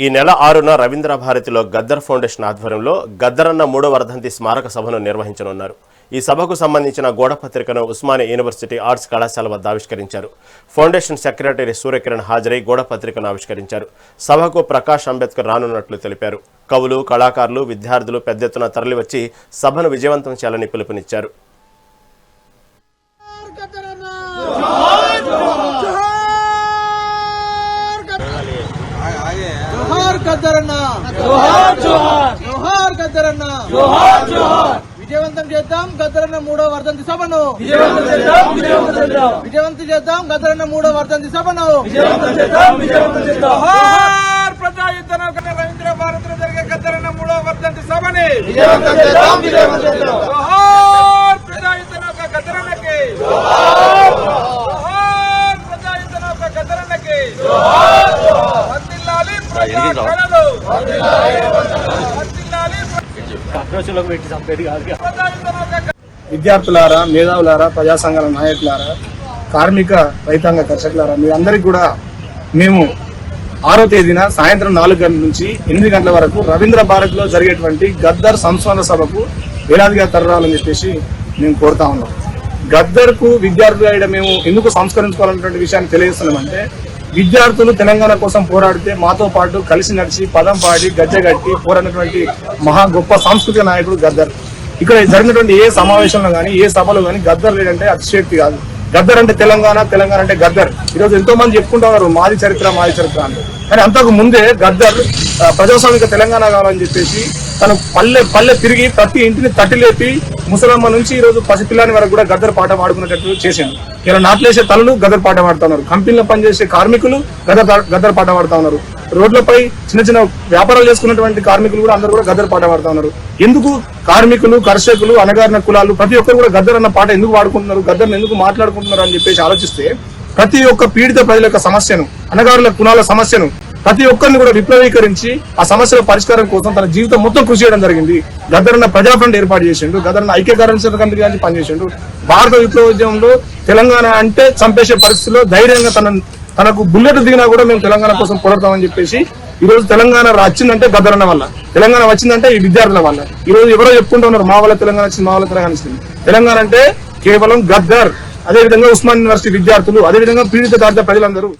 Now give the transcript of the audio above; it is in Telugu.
ఈ నెల 6న రవీంద్ర భారతిలో గద్దర్ ఫౌండేషన్ ఆధ్వర్యంలో గద్దరన్న 3వ వర్ధంతి స్మారక సభను నిర్వహించనున్నారు. ఈ సభకు సంబంధించిన గోడపత్రికను ఉస్మానియా యూనివర్సిటీ ఆర్ట్స్ కళాశాల వద్ద ఆవిష్కరించారు. ఫౌండేషన్ సెక్రటరీ సూర్యకిరణ్ హాజరై గోడపత్రికను ఆవిష్కరించారు. సభకు ప్రకాష్ అంబేద్కర్ రానున్నట్లు తెలిపారు. కవులు, కళాకారులు, విద్యార్థులు పెద్ద ఎత్తున తరలివచ్చి సభను విజయవంతం చేయాలని పిలుపునిచ్చారు. విజయవంతం చేద్దాం గద్దరన్న 3వ వర్ధంతి సభను. విజయవంతం చేద్దాం గద్దరన్న 3వ వర్ధంతి సభను. జోహార్ ప్రజాయుద్ధ రవీంద్ర భారతిలో జరిగే గద్దరన్న 3వ వర్ధంతి సభని జోహార్ ప్రజాయుద్ధ గద్దరన్నకి. జోహార్ ప్రజాయుద్ధ గద్దరన్నకి. వర్ధిల్లాలి ప్రజా కళలు. విద్యార్థులారా, మేధావులారా, ప్రజా సంఘాల నాయకులారా, కార్మిక రైతాంగ కర్షకులారా, మీరందరికీ కూడా మేము 6వ తేదీన సాయంత్రం 4 గంటల నుంచి 8 గంటల వరకు రవీంద్ర భారతిలో జరిగేటువంటి గద్దర్ సంస్మరణ సభకు వేలాదిగా తరలాలని చెప్పేసి మేము కోరుతా ఉన్నాం. గద్దర్కు విద్యార్థులు మేము ఎందుకు సంస్కరించుకోవాలన్నటువంటి విషయాన్ని తెలియజేస్తున్నామంటే, విద్యార్థులు తెలంగాణ కోసం పోరాడితే మాతో పాటు కలిసి నడిచి పదం పాడి గజ్జగట్టి పోరాడినటువంటి మహా గొప్ప సాంస్కృతిక నాయకుడు గద్దర్. ఇక్కడ జరిగినటువంటి ఏ సమావేశంలో కానీ ఏ సభలో కానీ గద్దర్ లేదంటే అతిశయోక్తి కాదు. గద్దర్ అంటే తెలంగాణ, తెలంగాణ అంటే గద్దర్. ఈరోజు ఎంతో మంది చెప్పుకుంటున్నారు మాది చరిత్ర మాది చరిత్ర అని. కానీ అంతకు ముందే గద్దర్ ప్రజాస్వామిక తెలంగాణ కావాలని చెప్పేసి తను పల్లె తిరిగి ప్రతి ఇంటిని తట్టిలేపి ముసలమ్మ నుంచి ఈ రోజు పసిపిల్లాని వరకు కూడా గద్దర్ పాట పాడుకునేటట్టు చేసింది. ఇలా నాట్లేసే తల్లులు గద్దర్ పాట పాడుతున్నారు, కంపెనీలో పనిచేసే కార్మికులు గద్దర్ పాట పాడుతా ఉన్నారు, రోడ్లపై చిన్న చిన్న వ్యాపారాలు చేసుకున్నటువంటి కార్మికులు కూడా అందరూ కూడా గద్దర్ పాట పాడుతా ఉన్నారు. ఎందుకు కార్మికులు, కర్షకులు, అణగారిన కులాలు ప్రతి ఒక్కరు కూడా గద్దర్ అన్న పాట ఎందుకు పాడుకుంటున్నారు, గద్దర్ని ఎందుకు మాట్లాడుకుంటున్నారు అని చెప్పేసి ఆలోచిస్తే, ప్రతి ఒక్క పీడిత ప్రజల యొక్క సమస్యను, అణగారుల కులాల సమస్యను ప్రతి ఒక్కరిని కూడా విప్లవీకరించి ఆ సమస్యల పరిష్కారం కోసం తన జీవితం మొత్తం కృషి చేయడం జరిగింది. గద్దరన్న ప్రజా ఫ్రంట్ ఏర్పాటు చేసిండు, గద్దరన్న ఐక్యకరణ కమిటీ గారిని పనిచేసిండు. భారత విప్లవోద్యమంలో తెలంగాణ అంటే చంపేసే పరిస్థితిలో ధైర్యంగా తనకు బుల్లెట్ దిగినా కూడా మేము తెలంగాణ కోసం పోరాడతామని చెప్పేసి ఈ రోజు తెలంగాణ వచ్చిందంటే గద్దరన్న వల్ల, తెలంగాణ వచ్చిందంటే ఈ విద్యార్థుల వల్ల. ఈ రోజు ఎవరో చెప్పుకుంటూ ఉన్నారు మా వల్ల తెలంగాణ వచ్చింది, మా వల్ల తెలంగాణ వచ్చింది. తెలంగాణ అంటే కేవలం గద్దర్, అదేవిధంగా ఉస్మానియా యూనివర్సిటీ విద్యార్థులు, అదేవిధంగా పీడిత ప్రజలందరూ.